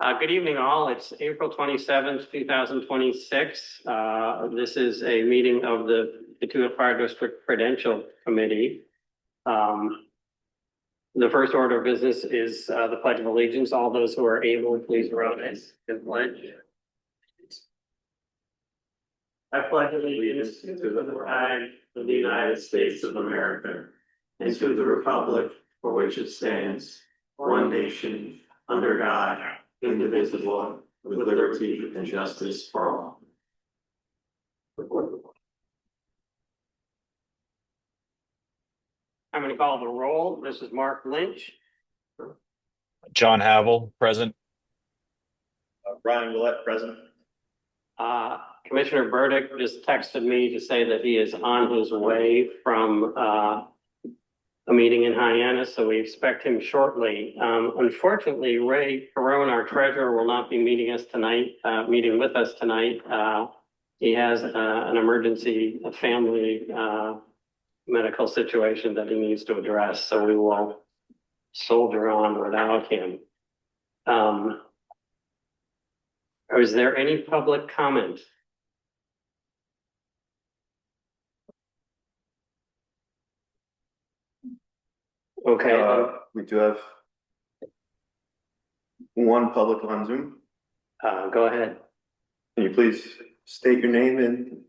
Good evening, all. It's April 27th, 2026. This is a meeting of the Katuah Fire District Prudential Committee. The first order of business is the Pledge of Allegiance. All those who are able, please rise and pledge. I pledge allegiance to the flag of the United States of America and to the republic for which it stands, one nation, under God, indivisible, with liberty and justice for all. I'm going to call the roll. This is Mark Lynch. John Havel, present. Brian Willett, present. Commissioner Burdick just texted me to say that he is on his way from a meeting in Hyannis, so we expect him shortly. Unfortunately, Ray Carone, our treasurer, will not be meeting with us tonight. He has an emergency, a family medical situation that he needs to address, so we will soldier on without him. Is there any public comment? Okay. We do have one public on Zoom. Go ahead. Can you please state your name and?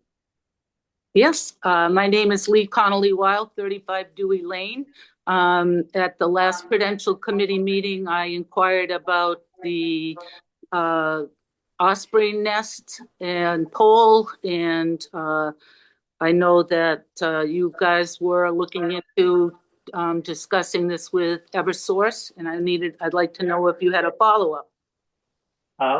Yes, my name is Lee Connolly Wild, 35 Dewey Lane. At the last Prudential Committee meeting, I inquired about the osprey nest and pole, and I know that you guys were looking into discussing this with Eversource, and I'd like to know if you had a follow-up.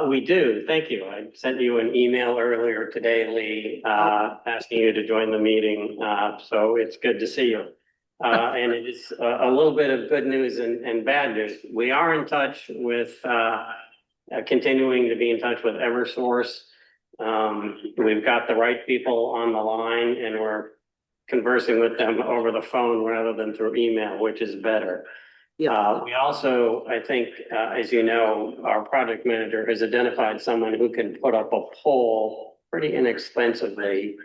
We do. Thank you. I sent you an email earlier today, Lee, asking you to join the meeting. So it's good to see you. And it is a little bit of good news and bad news. We are in touch with, continuing to be in touch with Eversource. We've got the right people on the line, and we're conversing with them over the phone rather than through email, which is better. Yeah. We also, I think, as you know, our project manager has identified someone who can put up a pole pretty inexpensively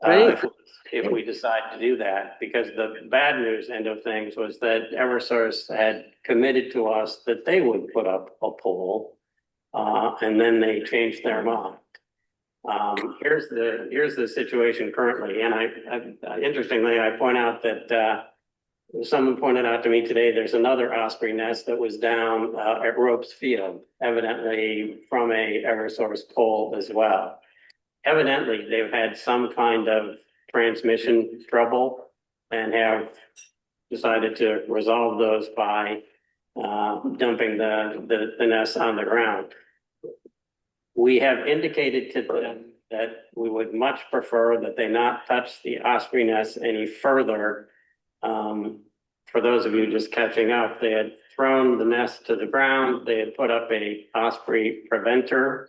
if we decide to do that, because the bad news end of things was that Eversource had committed to us that they would put up a pole, and then they changed their mind. Here's the situation currently, and interestingly, I point out that someone pointed out to me today there's another osprey nest that was down at Ropes Field, evidently from a Eversource pole as well. Evidently, they've had some kind of transmission trouble and have decided to resolve those by dumping the nest on the ground. We have indicated to them that we would much prefer that they not touch the osprey nest any further. For those of you just catching up, they had thrown the nest to the ground. They had put up a osprey preventer,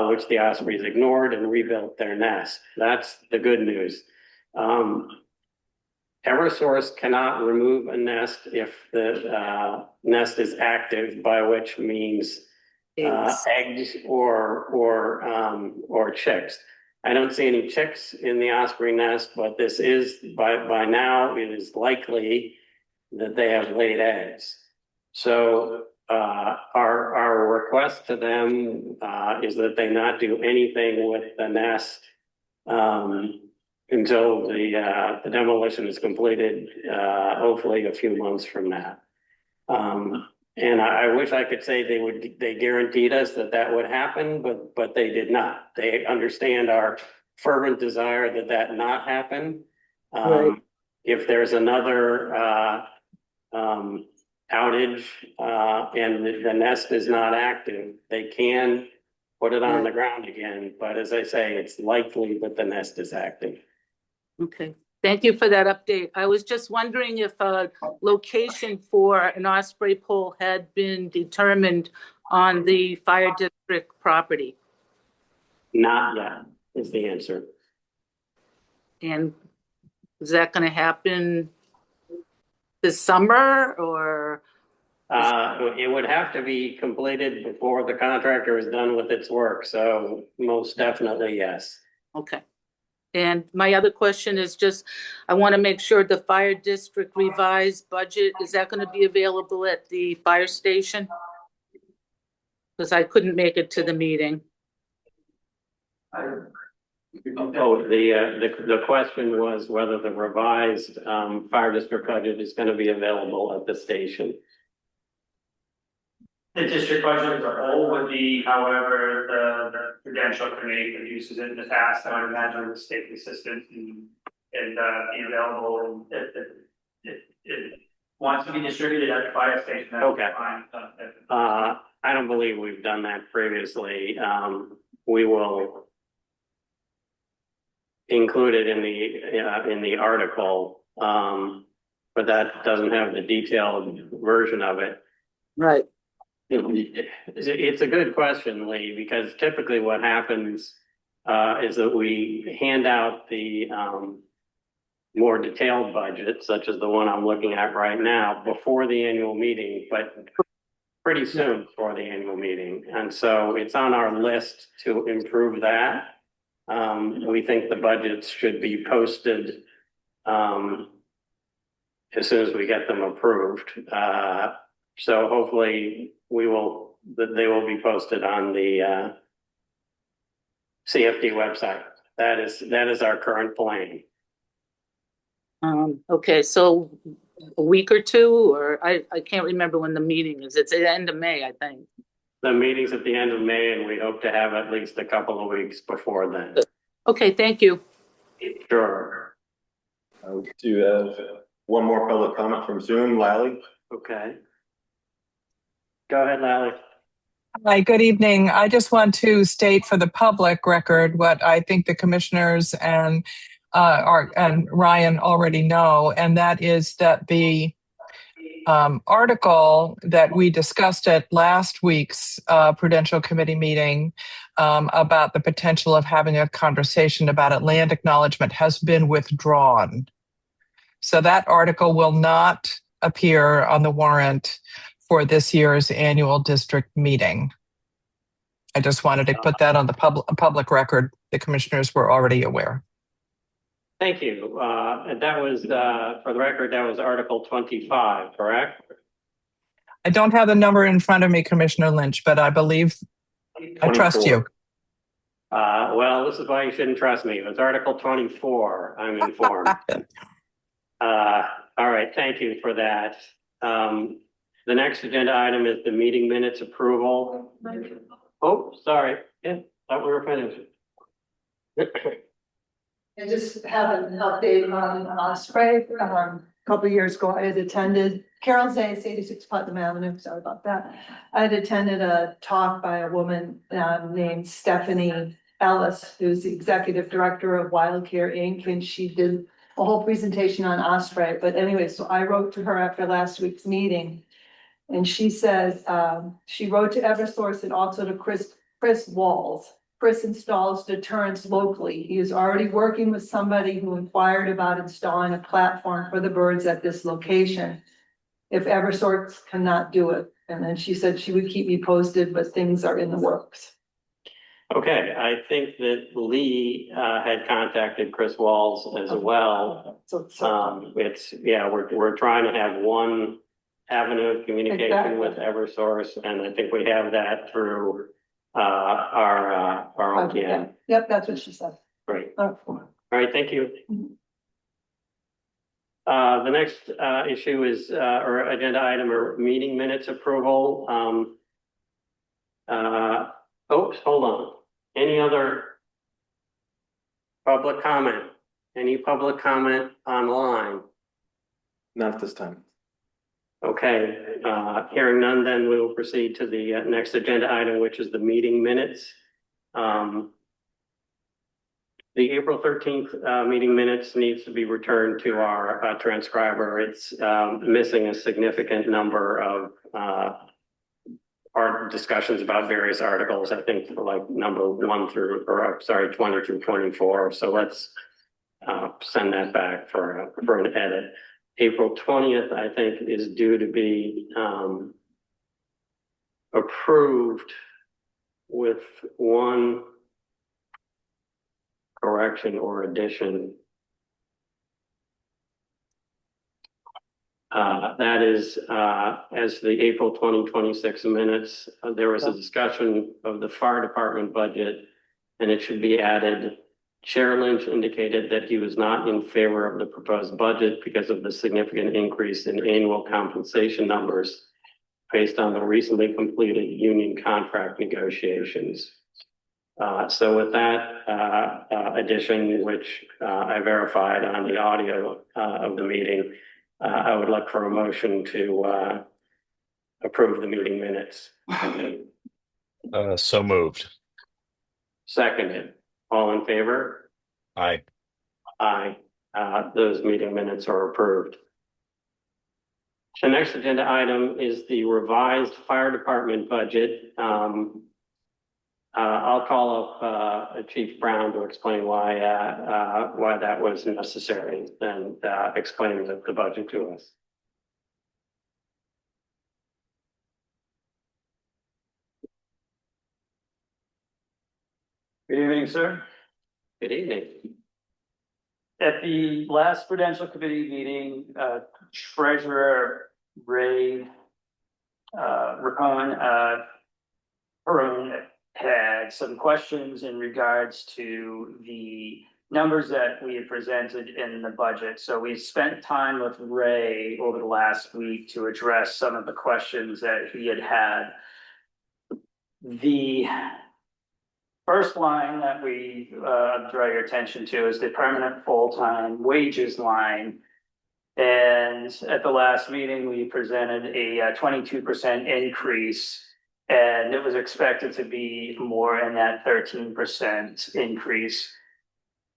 which the ospreys ignored and rebuilt their nest. That's the good news. Eversource cannot remove a nest if the nest is active, by which means eggs or chicks. I don't see any chicks in the osprey nest, but this is by now it is likely that they have laid eggs. So our request to them is that they not do anything with the nest until the demolition is completed, hopefully a few months from now. And I wish I could say they guaranteed us that would happen, but they did not. They understand our fervent desire that not happen. Right. If there's another outage and the nest is not active, they can put it on the ground again. But as I say, it's likely that the nest is active. Okay. Thank you for that update. I was just wondering if a location for an osprey pole had been determined on the fire district property. Not yet is the answer. And is that going to happen this summer, or It would have to be completed before the contractor is done with its work, so most definitely, yes. Okay. And my other question is just, I want to make sure the fire district revised budget, is that going to be available at the fire station? Because I couldn't make it to the meeting. Oh, the question was whether the revised, fire district budget is gonna be available at the station. The district budget as a whole would be, however, the Prudential committee that uses it in the past, I would imagine would stay consistent and be available. And if it wants to be distributed at the fire station, that's Okay. fine. I don't believe we've done that previously. We will include it in the article, but that doesn't have the detailed version of it. Right. It's a good question, Lee, because typically what happens is that we hand out the more detailed budget, such as the one I'm looking at right now, before the annual meeting, but pretty soon before the annual meeting. And so it's on our list to improve that. We think the budgets should be posted as soon as we get them approved. So hopefully they will be posted on the CFD website. That is our current plan. Okay, so a week or two, or I can't remember when the meeting is. It's at the end of May, I think. The meeting's at the end of May, and we hope to have at least a couple of weeks before then. Okay, thank you. Sure. Do you have one more public comment from Zoom, Lally? Okay. Go ahead, Lally. Hi, good evening. I just want to state for the public record what I think the commissioners and Ryan already know, and that is that the article that we discussed at last week's Prudential Committee meeting about the potential of having a conversation about a land acknowledgement has been withdrawn. So that article will not appear on the warrant for this year's annual district meeting. I just wanted to put that on the public record. The commissioners were already aware. Thank you. And that was, for the record, that was Article 25, correct? I don't have the number in front of me, Commissioner Lynch, but I believe I trust you. Well, this is why you shouldn't trust me. It was Article 24, I'm informed. All right, thank you for that. The next agenda item is the meeting minutes approval. Oh, sorry. Yeah, thought we were finished. I just have an update on Osprey. A couple of years ago, I had attended Carol's Day, 86 Putnam Avenue. Sorry about that. I had attended a talk by a woman named Stephanie Ellis, who's the executive director of Wildcare Inc. And she did a whole presentation on Osprey. But anyway, so I wrote to her after last week's meeting. And she says, she wrote to Eversource and also to Chris Walls. Chris installs deterrents locally. He is already working with somebody who inquired about installing a platform for the birds at this location, if Eversource cannot do it. And then she said she would keep me posted, but things are in the works. Okay, I think that Lee had contacted Chris Walls as well. We're trying to have one avenue of communication Exactly. with Eversource, and I think we have that through our OPM. Yep, that's what she said. Great. Oh. All right, thank you. The next issue is or agenda item or meeting minutes approval. Oops, hold on. Any other public comment? Any public comment online? Not at this time. Okay, hearing none, then we will proceed to the next agenda item, which is the meeting minutes. The April 13th meeting minutes needs to be returned to our transcriber. It's missing a significant number of our discussions about various articles, I think like number 20 through 24. So let's send that back for an edit. April 20th, I think, is due to be approved with one correction or addition. That is, as the April 2026 minutes, there was a discussion of the fire department budget, and it should be added. Chair Lynch indicated that he was not in favor of the proposed budget because of the significant increase in annual compensation numbers based on the recently completed union contract negotiations. So with that addition, which I verified on the audio of the meeting, I would look for a motion to approve the meeting minutes. So moved. Seconded. All in favor? Aye. Aye. Those meeting minutes are approved. The next agenda item is the revised fire department budget. I'll call up Chief Brown to explain why that was necessary and explain the budget to us. Good evening, sir. Good evening. At the last Prudential Committee meeting, Treasurer Ray Rapone had some questions in regards to the numbers that we had presented in the budget. So we spent time with Ray over the last week to address some of the questions that he had. The first line that we draw your attention to is the permanent full-time wages line. And at the last meeting, we presented a 22% increase, and it was expected to be more in that 13% increase.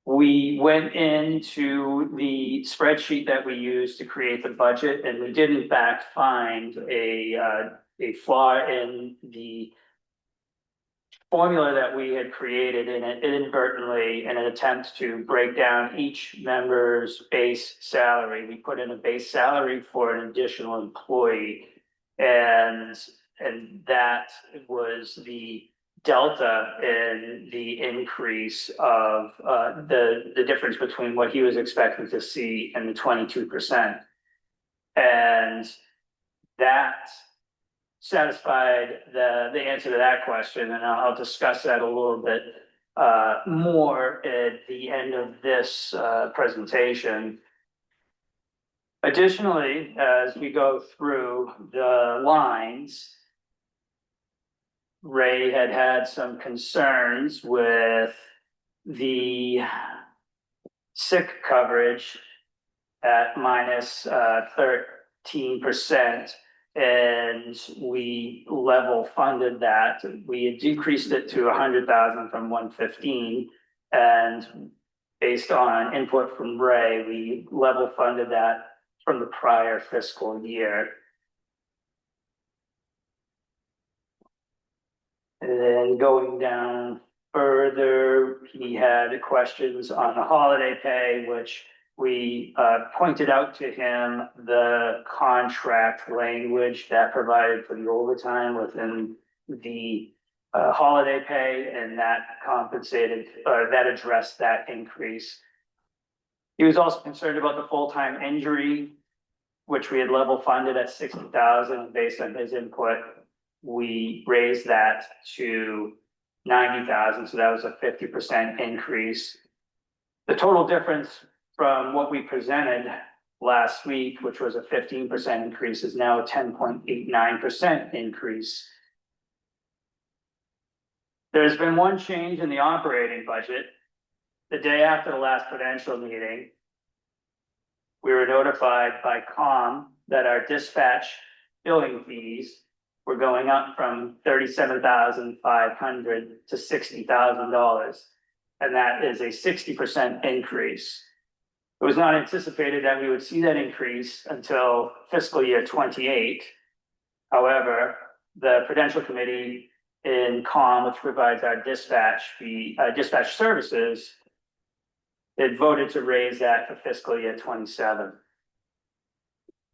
We went into the spreadsheet that we used to create the budget, and we did in fact find a flaw in the formula that we had created inadvertently in an attempt to break down each member's base salary. We put in a base salary for an additional employee, and that was the delta in the increase of the difference between what he was expecting to see and the 22%. And that satisfied the answer to that question, and I'll discuss that a little bit more at the end of this presentation. Additionally, as we go through the lines, Ray had some concerns with the sick coverage at minus 13%. And we level funded that. We had decreased it to 100,000 from 115, and based on input from Ray, we level funded that from the prior fiscal year. And then going down further, he had questions on the holiday pay, which we pointed out to him the contract language that provided for the overtime within the holiday pay, and that compensated, or that addressed that increase. He was also concerned about the full-time injury, which we had level funded at 60,000 based on his input. We raised that to 90,000, so that was a 50% increase. The total difference from what we presented last week, which was a 15% increase, is now a 10.89% increase. There's been one change in the operating budget. The day after the last Prudential meeting, we were notified by COM that our dispatch billing fees were going up from $37,500 to $60,000, and that is a 60% increase. It was not anticipated that we would see that increase until fiscal year 28. However, the Prudential Committee in COM, which provides our dispatch services, it voted to raise that for fiscal year 27.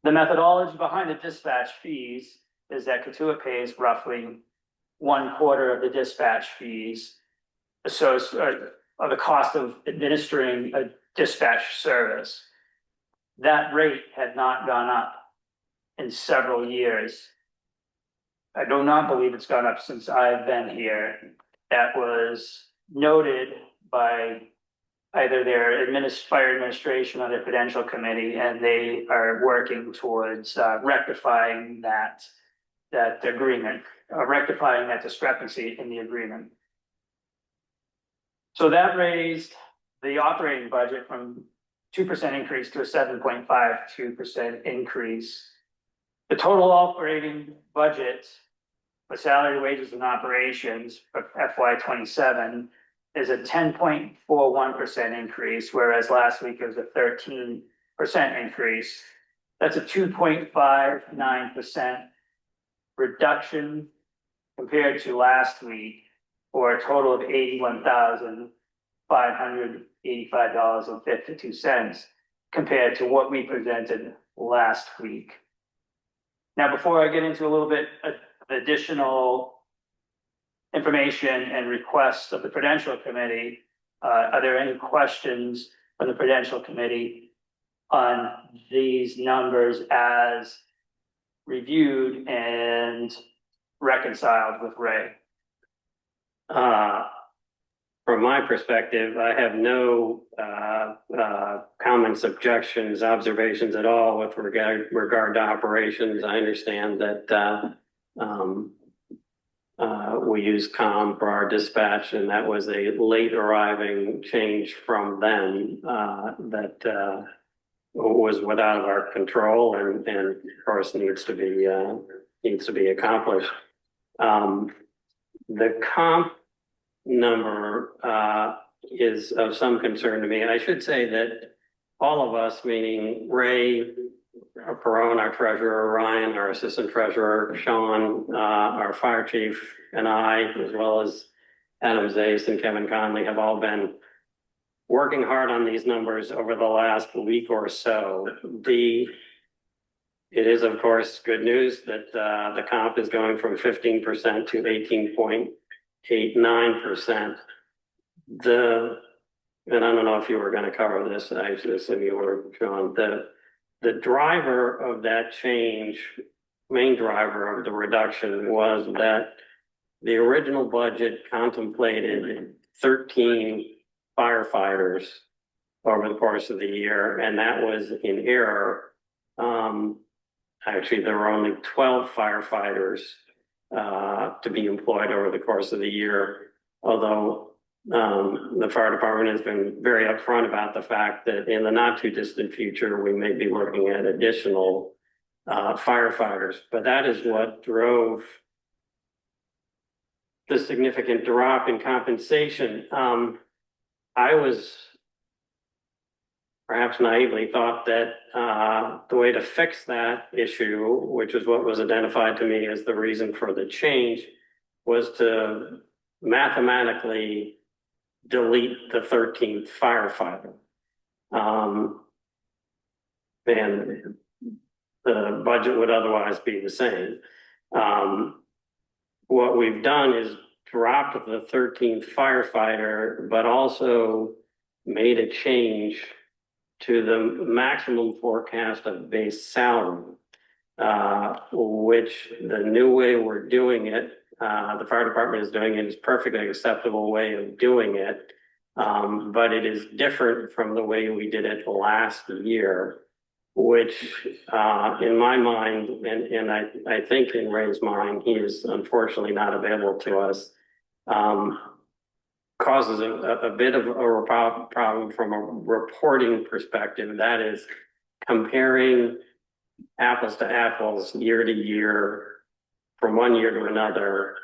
The methodology behind the dispatch fees is that Katuah pays roughly 1/4 of the dispatch fees associated, of the cost of administering a dispatch service. That rate had not gone up in several years. I do not believe it's gone up since I've been here. That was noted by either their fire administration or their Prudential committee, and they are working towards rectifying that agreement, rectifying that discrepancy in the agreement. So that raised the operating budget from 2% increase to a 7.52% increase. The total operating budget for salary, wages, and operations for FY 27 is a 10.41% increase, whereas last week it was a 13% increase. That's a 2.59% reduction compared to last week, for a total of $81,585.52 compared to what we presented last week. Now, before I get into a little bit of additional information and requests of the Prudential Committee, are there any questions from the Prudential Committee on these numbers as reviewed and reconciled with Ray? From my perspective, I have no comments, objections, observations at all with regard to operations. I understand that we use COM for our dispatch, and that was a late arriving change from them that was without our control, and of course needs to be accomplished. The comp number is of some concern to me. And I should say that all of us, meaning Ray, Perone, our treasurer, Ryan, our assistant treasurer, Sean, our fire chief, and I, as well as Adam Zace and Kevin Conley, have all been working hard on these numbers over the last week or so. It is, of course, good news that the comp is going from 15% to 18.89%. And I don't know if you were going to cover this, I should assume you were, John. The driver of that change, main driver of the reduction, was that the original budget contemplated 13 firefighters over the course of the year, and that was in error. Actually, there were only 12 firefighters to be employed over the course of the year, although the fire department has been very upfront about the fact that in the not too distant future, we may be looking at additional firefighters. But that is what drove the significant drop in compensation. I was perhaps naively thought that the way to fix that issue, which is what was identified to me as the reason for the change, was to mathematically delete the 13th firefighter. And the budget would otherwise be the same. What we've done is dropped the 13th firefighter, but also made a change to the maximum forecast of base salary, which the new way we're doing it, the fire department is doing it, is perfectly acceptable way of doing it. But it is different from the way we did it last year, which in my mind, and I think in Ray's mind, he is unfortunately not available to us, causes a bit of a problem from a reporting perspective. That is comparing apples to apples, year to year, from one year to another,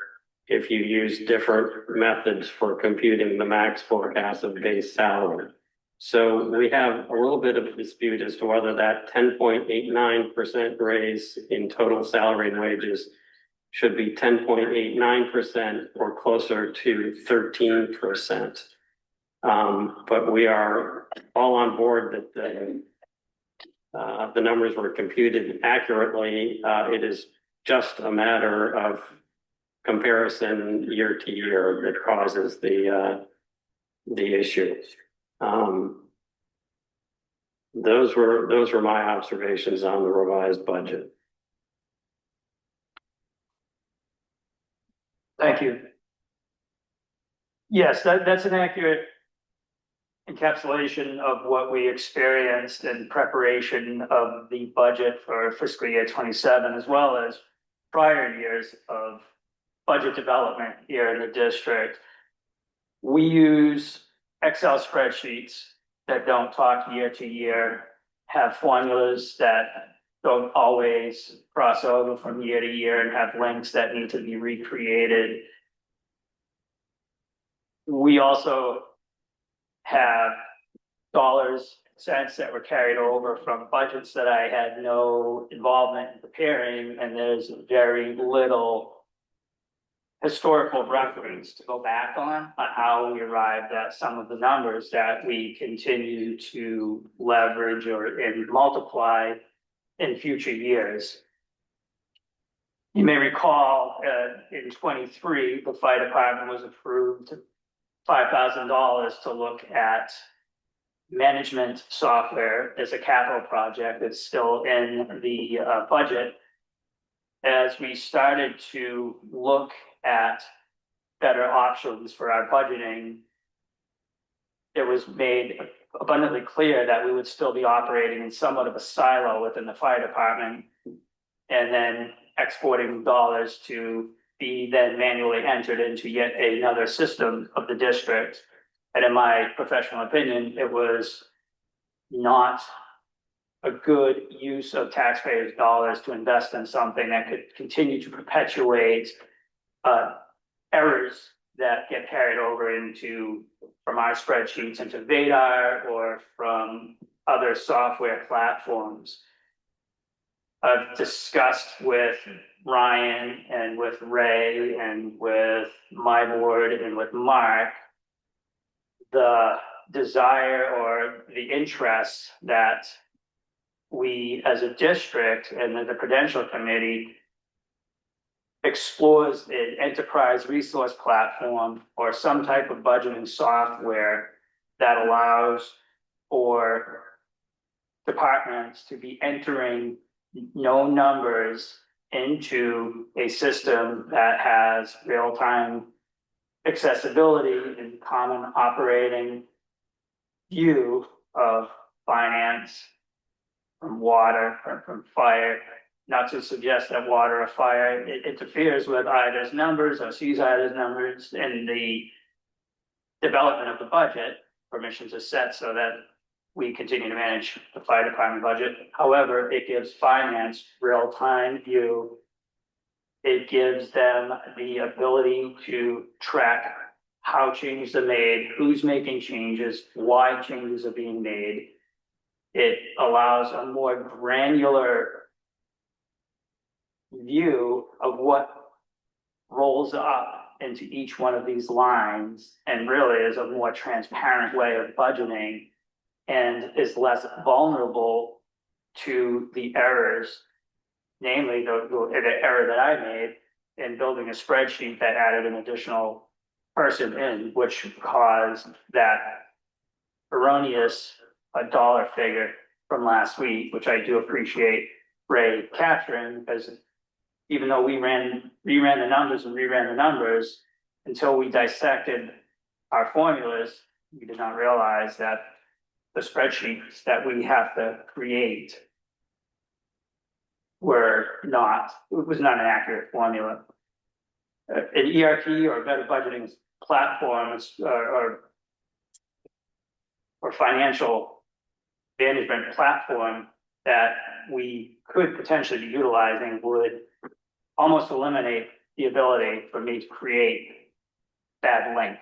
if you use different methods for computing the max forecast of base salary. So we have a little bit of a dispute as to whether that 10.89% raise in total salary and wages should be 10.89% or closer to 13%. But we are all on board that the numbers were computed accurately. It is just a matter of comparison year to year that causes the issue. Those were my observations on the revised budget. Thank you. Yes, that's an accurate encapsulation of what we experienced in preparation of the budget for fiscal year 27, as well as prior years of budget development here in the district. We use Excel spreadsheets that don't talk year to year, have formulas that don't always cross over from year to year, and have links that need to be recreated. We also have dollars, cents that were carried over from budgets that I had no involvement in preparing, and there's very little historical reference to go back on how we arrived at some of the numbers that we continue to leverage and multiply in future years. You may recall in 23, the fire department was approved $5,000 to look at management software as a capital project. It's still in the budget. As we started to look at better options for our budgeting, it was made abundantly clear that we would still be operating in somewhat of a silo within the fire department, and then exporting dollars to be then manually entered into yet another system of the district. And in my professional opinion, it was not a good use of taxpayers' dollars to invest in something that could continue to perpetuate errors that get carried over from our spreadsheets into Vadar or from other software platforms. I've discussed with Ryan and with Ray and with my board and with Mark the desire or the interest that we as a district and the Prudential Committee explores an enterprise resource platform or some type of budgeting software that allows for departments to be entering known numbers into a system that has real-time accessibility and common operating view of finance, from water, from fire. Not to suggest that water or fire interferes with either's numbers or sees either's numbers in the development of the budget. Permissions are set so that we continue to manage the fire department budget. However, it gives finance real-time view. It gives them the ability to track how changes are made, who's making changes, why changes are being made. It allows a more granular view of what rolls up into each one of these lines, and really is a more transparent way of budgeting and is less vulnerable to the errors, namely the error that I made in building a spreadsheet that added an additional person in, which caused that erroneous dollar figure from last week, which I do appreciate Ray capturing, because even though we reran the numbers until we dissected our formulas, we did not realize that the spreadsheets that we have to create it was not an accurate formula. An ERP or better budgeting platforms or financial management platform that we could potentially be utilizing would almost eliminate the ability for me to create that link.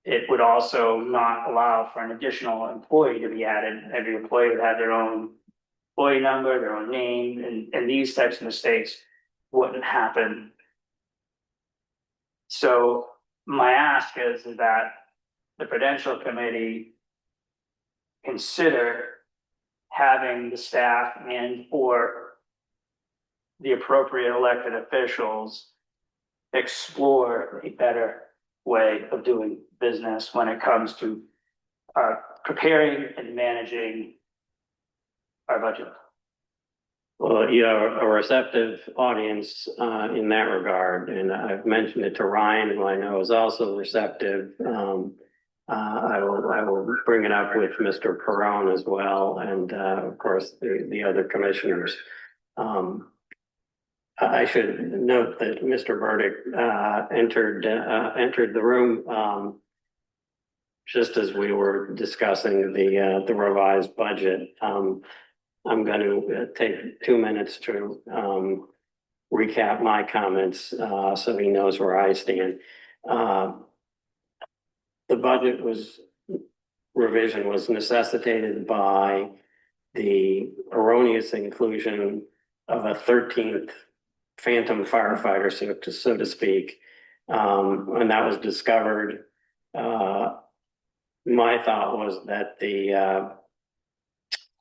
It would also not allow for an additional employee to be added. Every employee would have their own employee number, their own name, and these types of mistakes wouldn't happen. So my ask is that the Prudential Committee consider having the staff and or the appropriate elected officials explore a better way of doing business when it comes to preparing and managing our budget. Well, you have a receptive audience in that regard, and I've mentioned it to Ryan, who I know is also receptive. I will bring it up with Mr. Perone as well, and of course the other commissioners. I should note that Mr. Burdick entered the room just as we were discussing the revised budget. I'm going to take 2 minutes to recap my comments so he knows where I stand. The budget revision was necessitated by the erroneous inclusion of a 13th phantom firefighter, so to speak, and that was discovered. My thought was that the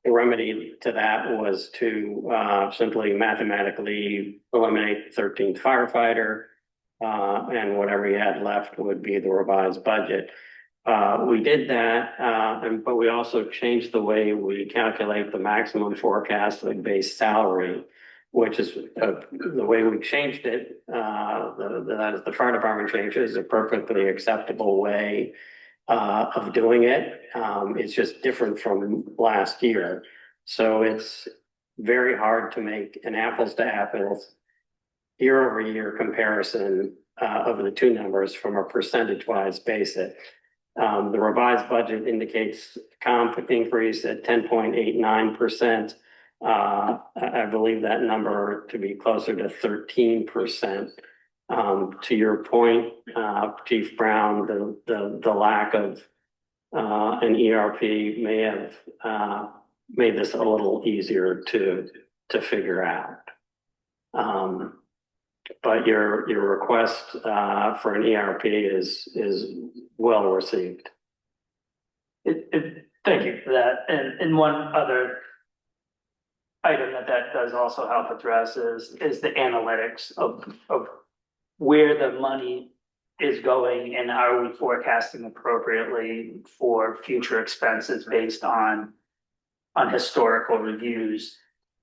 remedy to that was to simply mathematically eliminate the 13th firefighter, and whatever you had left would be the revised budget. We did that, but we also changed the way we calculate the maximum forecasted base salary, which is the way we changed it. That is, the fire department changed it, is a perfectly acceptable way of doing it. It's just different from last year. So it's very hard to make an apples to apples year over year comparison of the two numbers from a percentage wise basis. The revised budget indicates comp increase at 10.89%. I believe that number to be closer to 13%. To your point, Chief Brown, the lack of an ERP may have made this a little easier to figure out. But your request for an ERP is well received. Thank you for that. And one other item that does also help address is the analytics of where the money is going, and are we forecasting appropriately for future expenses based on historical reviews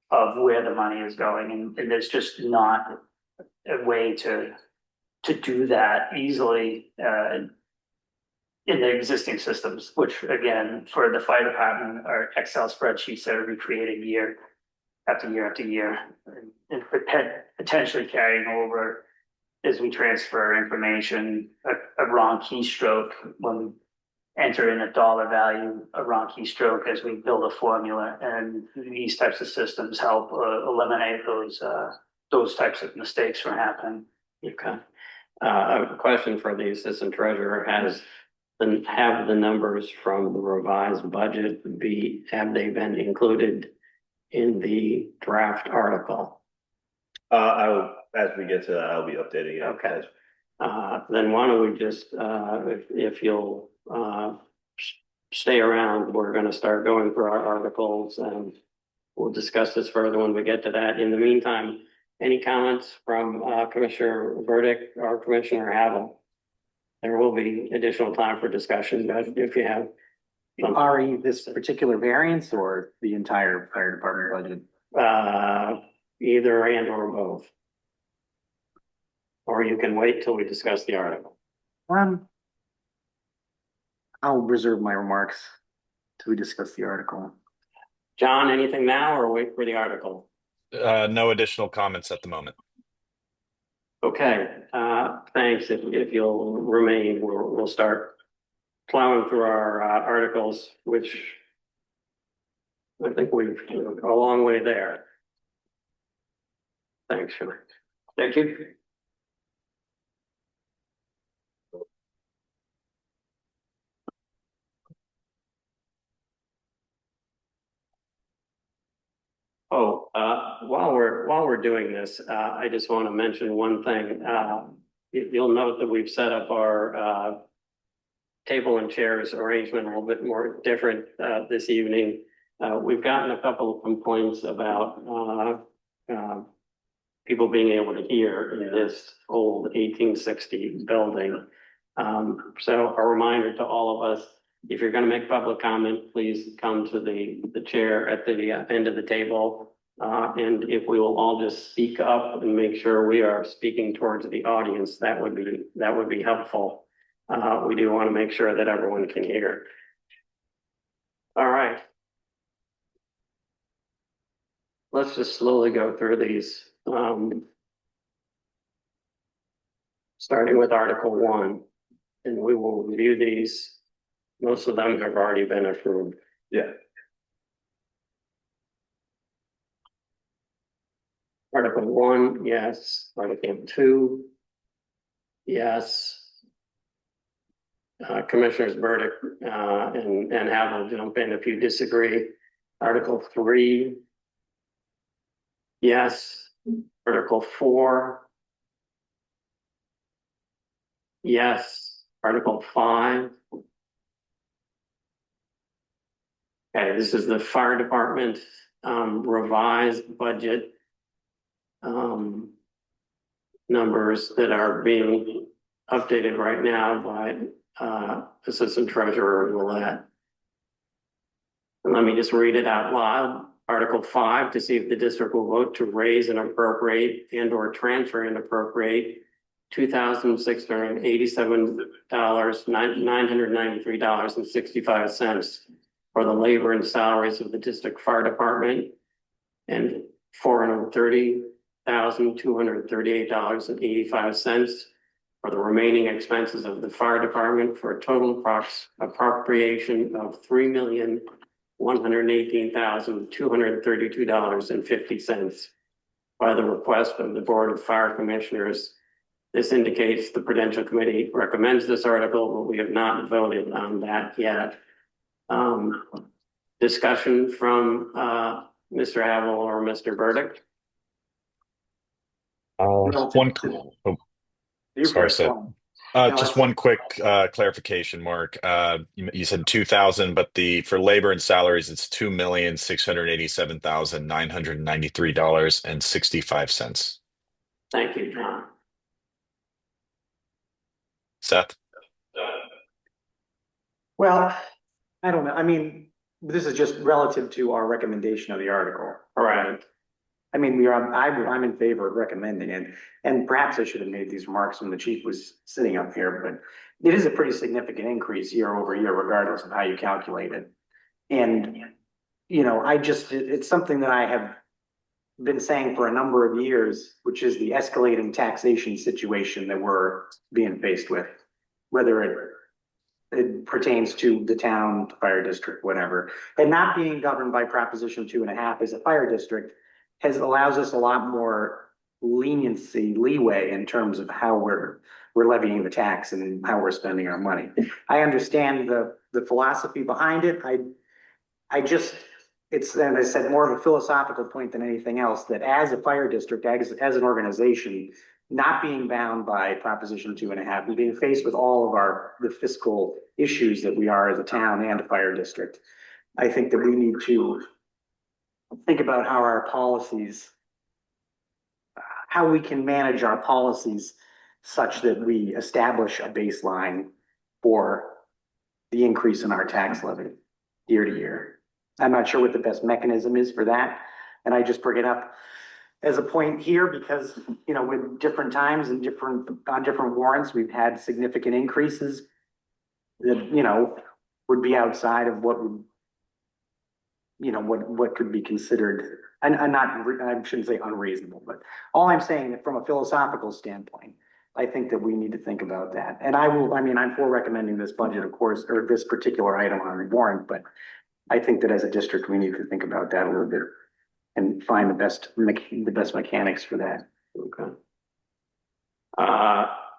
of where the money is going, and there's just not a way to do that easily in the existing systems, which again, for the fire department, are Excel spreadsheets that are recreated year after year after year, and potentially carrying over as we transfer information, a wrong keystroke when we enter in a dollar value, a wrong keystroke as we build a formula, and these types of systems help eliminate those types of mistakes from happening. Okay. A question for the assistant treasurer: have the numbers from the revised budget have they been included in the draft article? As we get to that, I'll be updating it. Okay. Then why don't we just, if you'll stay around, we're going to start going through our articles, and we'll discuss this further when we get to that. In the meantime, any comments from Commissioner Burdick or Commissioner Havel? There will be additional time for discussion, but if you have RE this particular variance or the entire fire department budget? Either and or both. Or you can wait till we discuss the article. I'll reserve my remarks till we discuss the article. John, anything now or wait for the article? No additional comments at the moment. Okay, thanks. If you'll remain, we'll start plowing through our articles, which I think we've a long way there. Thanks, Sean. Thank you. Oh, while we're doing this, I just want to mention one thing. You'll note that we've set up our table and chairs arrangement a little bit more different this evening. We've gotten a couple of complaints about people being able to hear in this old 1860 building. So a reminder to all of us, if you're going to make public comment, please come to the chair at the end of the table. And if we will all just speak up and make sure we are speaking towards the audience, that would be helpful. We do want to make sure that everyone can hear. All right. Let's just slowly go through these. Starting with Article 1, and we will review these. Most of them have already been approved. Yeah. Article 1, yes. Article 2, yes. Commissioner's verdict, and have them jump in if you disagree. Article 3, yes. Article 4, yes. Article 5. Okay, this is the fire department revised budget numbers that are being updated right now by Assistant Treasurer Willett. And let me just read it out loud. Article 5, to see if the district will vote to raise and appropriate and or transfer and appropriate $2,687,993.65 for the labor and salaries of the district fire department, and $430,238.85 for the remaining expenses of the fire department, for a total appropriation of $3,118,232.50 by the request of the Board of Fire Commissioners. This indicates the Prudential Committee recommends this article, but we have not voted on that yet. Discussion from Mr. Havel or Mr. Burdick? Sorry, Sid. Just one quick clarification, Mark. You said 2,000, but for labor and salaries, it's $2,687,993.65. Thank you, John. Seth? Well, I don't know. I mean, this is just relative to our recommendation of the article. All right. I mean, I'm in favor of recommending it, and perhaps I should have made these remarks when the chief was sitting up here, but it is a pretty significant increase year over year, regardless of how you calculate it. And, you know, it's something that I have been saying for a number of years, which is the escalating taxation situation that we're being faced with, whether it pertains to the town, the fire district, whatever, and not being governed by Proposition 2.5 as a fire district allows us a lot more leeway in terms of how we're levying the tax and how we're spending our money. I understand the philosophy behind it. It's, and I said, more of a philosophical point than anything else, that as a fire district, as an organization, not being bound by Proposition 2.5, and being faced with all of the fiscal issues that we are as a town and a fire district, I think that we need to think about how our policies, how we can manage our policies such that we establish a baseline for the increase in our tax levy year to year. I'm not sure what the best mechanism is for that. And I just bring it up as a point here because, you know, with different times and on different warrants, we've had significant increases that, you know, would be outside of what would, you know, what could be considered, and I shouldn't say unreasonable, but all I'm saying that from a philosophical standpoint, I think that we need to think about that. And I'm for recommending this budget, of course, or this particular item on the warrant, but I think that as a district, we need to think about that a little bit and find the best mechanics for that. Okay.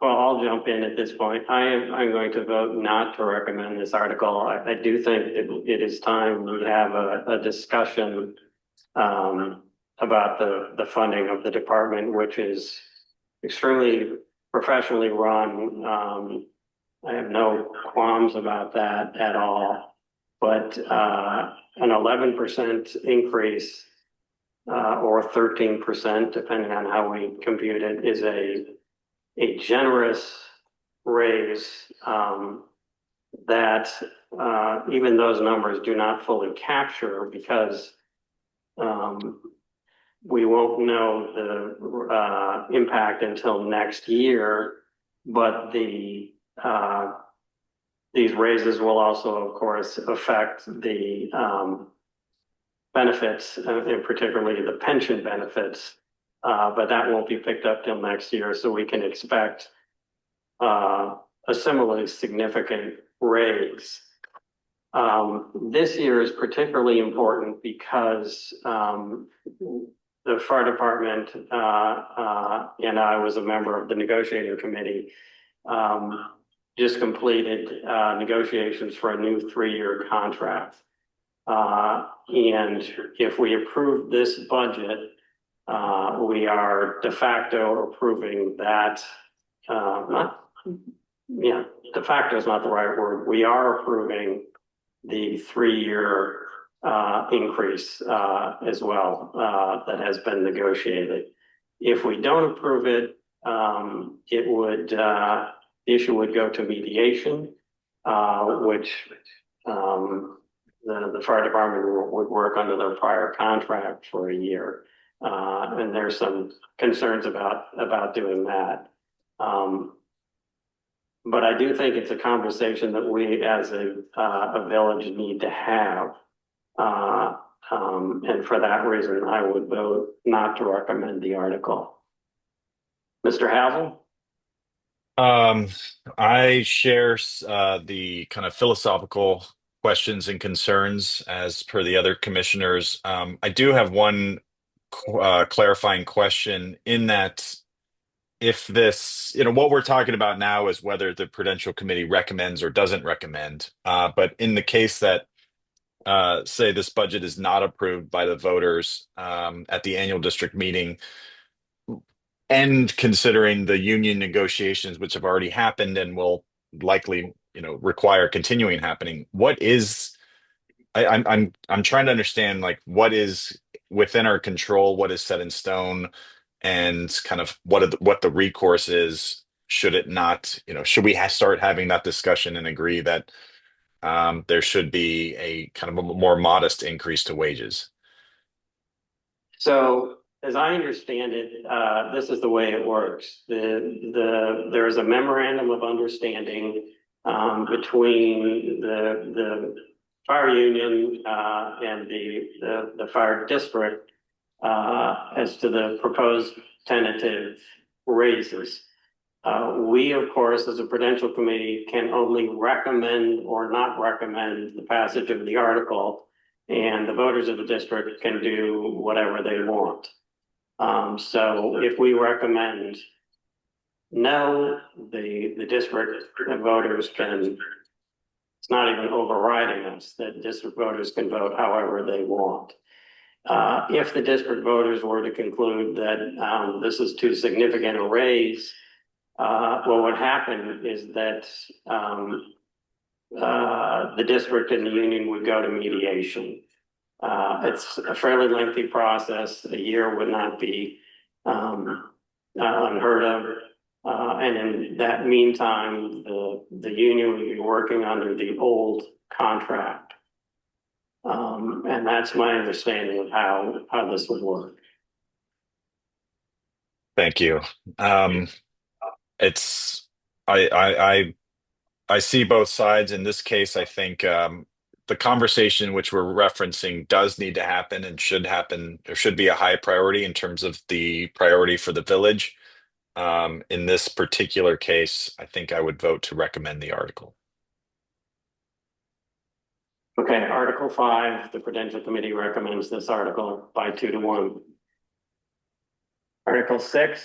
Well, I'll jump in at this point. I'm going to vote not to recommend this article. I do think it is time we have a discussion about the funding of the department, which is extremely professionally run. I have no qualms about that at all. But an 11% increase or 13%, depending on how we compute it, is a generous raise that even those numbers do not fully capture because we won't know the impact until next year, but these raises will also, of course, affect the benefits, and particularly the pension benefits, but that won't be picked up till next year, so we can expect a similarly significant raise. This year is particularly important because the fire department and I was a member of the negotiating committee, just completed negotiations for a new 3-year contract. And if we approve this budget, we are de facto approving that, de facto is not the right word. We are approving the 3-year increase as well that has been negotiated. If we don't approve it, it would, the issue would go to mediation, which the fire department would work under their prior contract for a year. And there's some concerns about doing that. But I do think it's a conversation that we as a village need to have. And for that reason, I would vote not to recommend the article. Mr. Havel? I share the kind of philosophical questions and concerns as per the other commissioners. I do have one clarifying question in that if this, what we're talking about now is whether the Prudential Committee recommends or doesn't recommend. But in the case that, say, this budget is not approved by the voters at the annual district meeting, and considering the union negotiations, which have already happened and will likely, require continuing happening, what is I'm trying to understand like what is within our control, what is set in stone, and kind of what the recourse is should it not, should we start having that discussion and agree that there should be a kind of a more modest increase to wages? So as I understand it, this is the way it works. There is a memorandum of understanding between the fire union and the fire district as to the proposed tentative raises. We, of course, as a Prudential Committee, can only recommend or not recommend the passage of the article, and the voters of the district can do whatever they want. So if we recommend no, the district voters can, it's not even overriding us, that district voters can vote however they want. If the district voters were to conclude that this is too significant a raise, what would happen is that the district and the union would go to mediation. It's a fairly lengthy process. A year would not be unheard of. And in that meantime, the union would be working under the old contract. And that's my understanding of how this would work. Thank you. It's I see both sides. In this case, I think the conversation which we're referencing does need to happen and should happen. There should be a high priority in terms of the priority for the village. In this particular case, I think I would vote to recommend the article. Okay, Article 5, the Prudential Committee recommends this article by 2-1. Article 6.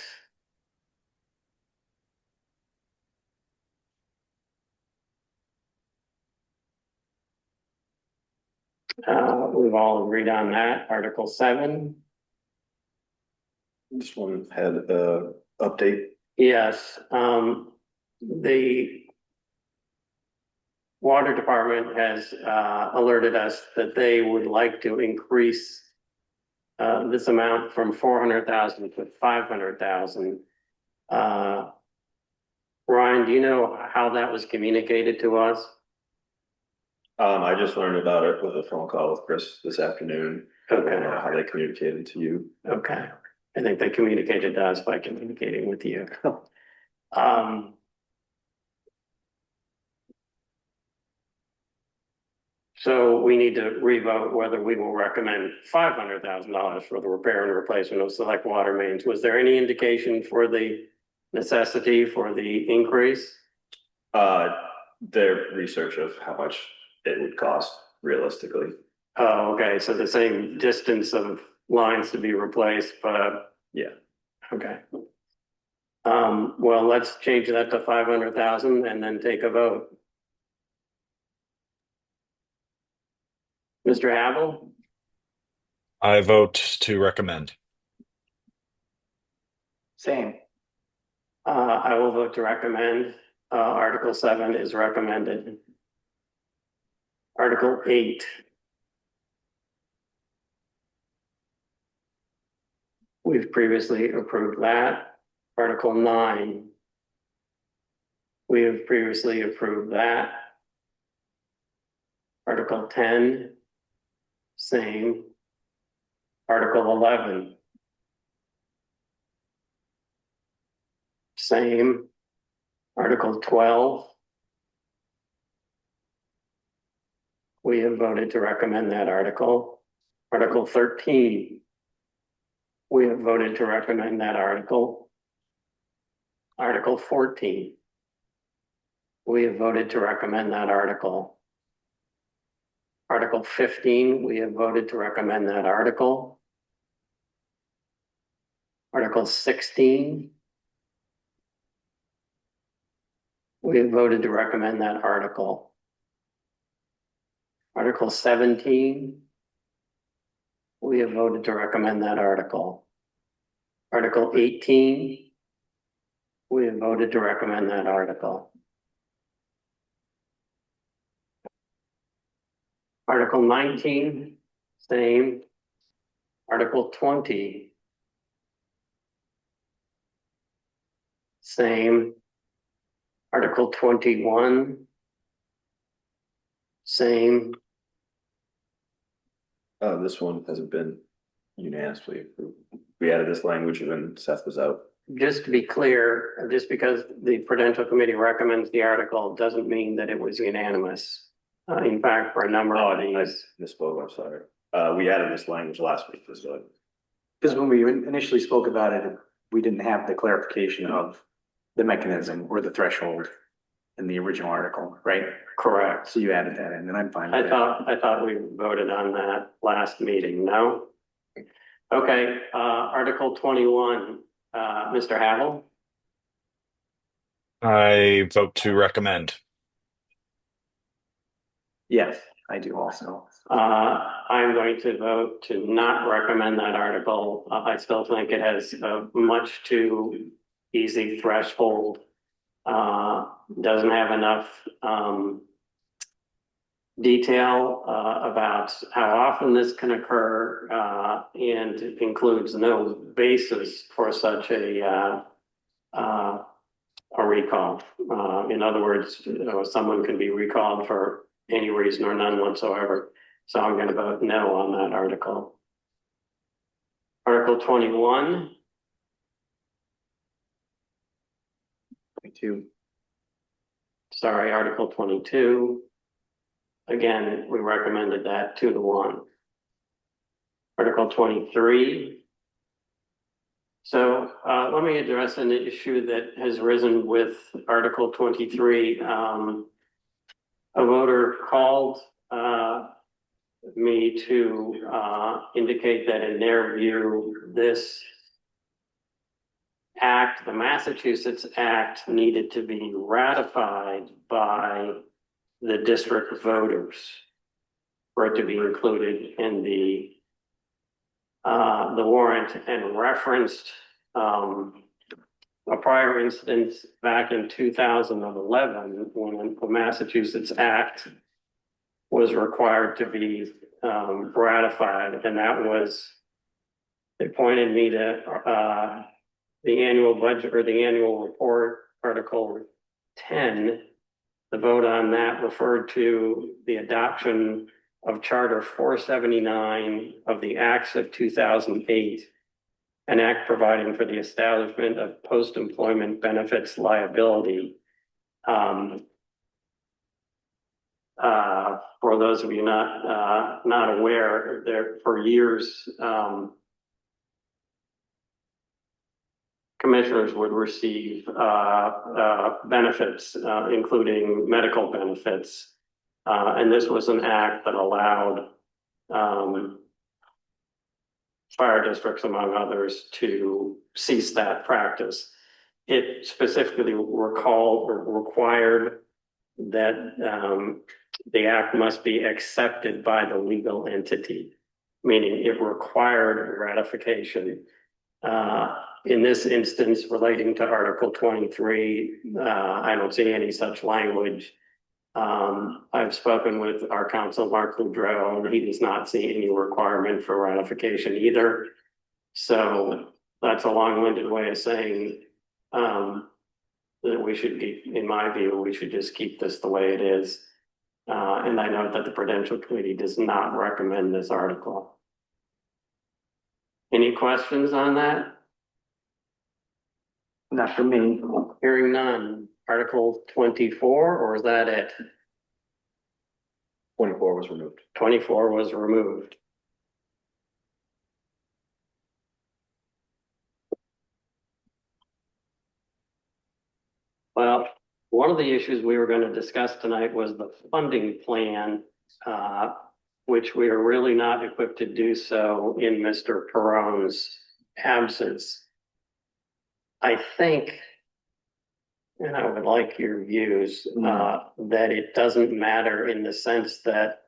We've all agreed on that. Article 7. This one had a update. Yes, the water department has alerted us that they would like to increase this amount from 400,000 to 500,000. Ryan, do you know how that was communicated to us? I just learned about it with a phone call with Chris this afternoon. I don't Okay. know how they communicated to you. Okay, I think they communicated to us by communicating with you. So we need to revote whether we will recommend $500,000 for the repair and replacement of select water mains. Was there any indication for the necessity for the increase? Their research of how much it would cost realistically. Oh, okay, so the same distance of lines to be replaced, but. Yeah. Okay. Well, let's change that to 500,000 and then take a vote. Mr. Havel, I vote to recommend. Same. I will vote to recommend. Article 7 is recommended. Article 8. We've previously approved that. Article 9. We have previously approved that. Article 10. Same. Article 11. Same. Article 12. We have voted to recommend that article. Article 13. We have voted to recommend that article. Article 14. We have voted to recommend that article. Article 15, we have voted to recommend that article. Article 16. We have voted to recommend that article. Article 17. We have voted to recommend that article. Article 18. We have voted to recommend that article. Article 19, same. Article 20. Same. Article 21. Same. This one hasn't been unanimously approved. We added this language when Seth was out. Just to be clear, just because the Prudential Committee recommends the article doesn't mean that it was unanimous. In fact, for a number of I these. misspoke, I'm sorry. We added this language last week, so. Because when we initially spoke about it, we didn't have the clarification of the mechanism or the threshold in the original article, right? Correct. So you added that in, and I'm fine with I thought we voted on that last meeting, no? Okay, Article 21, Mr. Havel, I vote to recommend. Yes, I do also. I'm going to vote to not recommend that article. I still think it has a much too easy threshold. Doesn't have enough detail about how often this can occur, and includes no basis for such a recall. In other words, someone can be recalled for any reason or none whatsoever. So I'm going to vote no on that article. Article 21. 22. Sorry, Article 22. Again, we recommended that 2-1. Article 23. So let me address an issue that has risen with Article 23. A voter called me to indicate that in their view, this act, the Massachusetts Act, needed to be ratified by the district voters for it to be included in the warrant, and referenced a prior instance back in 2011 when the Massachusetts Act was required to be ratified, and that was They pointed me to, the annual budget or the annual report, Article 10. The vote on that referred to the adoption of Charter 479 of the Acts of 2008, an act providing for the establishment of post-employment benefits liability. For those of you not aware, there for years, commissioners would receive benefits, including medical benefits. And this was an act that allowed fire districts, among others, to cease that practice. It specifically required that the act must be accepted by the legal entity, meaning it required ratification. In this instance, relating to Article 23, I don't see any such language. I've spoken with our counsel, Mark Boudreau, and he does not see any requirement for ratification either. So that's a long-winded way of saying that we should keep, in my view, we should just keep this the way it is. And I note that the Prudential Committee does not recommend this article. Any questions on that? Not for me. Hearing none. Article 24, or is that it? 24 was removed. 24 was removed. Well, one of the issues we were going to discuss tonight was the funding plan, which we are really not equipped to do so in Mr. Perron's absence. I think, and I would like your views, that it doesn't matter in the sense that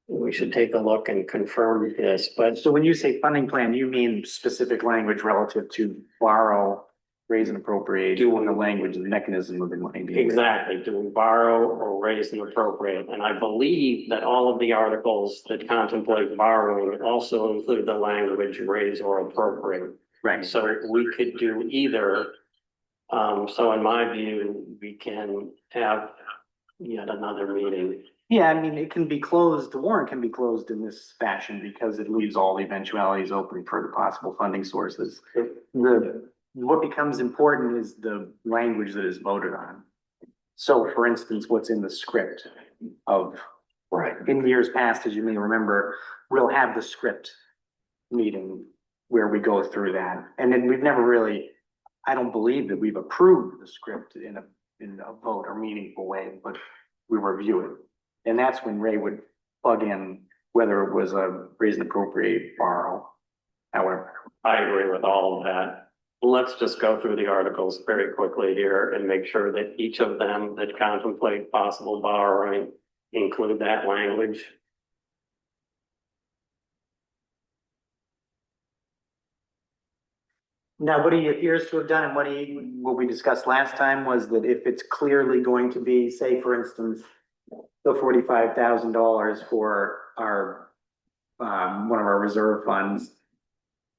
we should take a look and confirm this, but So when you say funding plan, you mean specific language relative to borrow, raise and appropriate, doing the language and the mechanism of the money. exactly, do we borrow or raise and appropriate? And I believe that all of the articles that contemplate borrowing also include the language raise or appropriate. Right. So we could do either. So in my view, we can have yet another meeting. Yeah, I mean, it can be closed, the warrant can be closed in this fashion because it leaves all the eventualities open for the possible funding sources. What becomes important is the language that is voted on. So for instance, what's in the script of, Right. in years past, as you may remember, we'll have the script meeting where we go through that. And then we've never really, I don't believe that we've approved the script in a vote or meaningful way, but we review it. And that's when Ray would plug in whether it was a raise and appropriate borrow. However, I agree with all of that. Let's just go through the articles very quickly here and make sure that each of them that contemplate possible borrowing include that language. now what he appears to have done and what we discussed last time was that if it's clearly going to be, say, for instance, the $45,000 for our one of our reserve funds,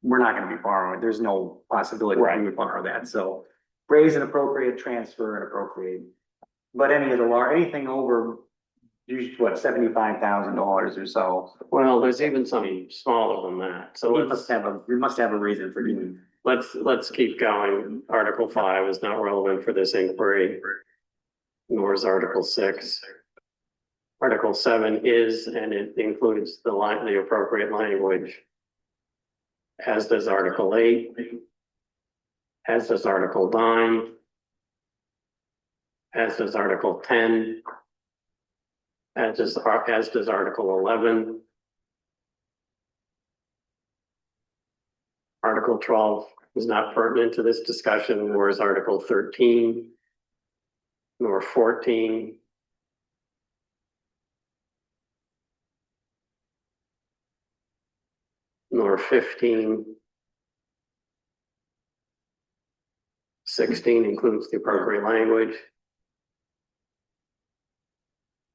we're not going to be borrowing. There's no possibility that we would borrow that. So raise and appropriate, transfer and appropriate. But any of the anything over usually what, $75,000 or so. Well, there's even some smaller than that. So we must have a reason for doing. Let's keep going. Article 5 is not relevant for this inquiry, nor is Article 6. Article 7 is, and it includes the appropriate language, as does Article 8, as does Article 9, as does Article 10, as does Article 11. Article 12 is not pertinent to this discussion, nor is Article 13, nor 14. Nor 15. 16 includes the appropriate language.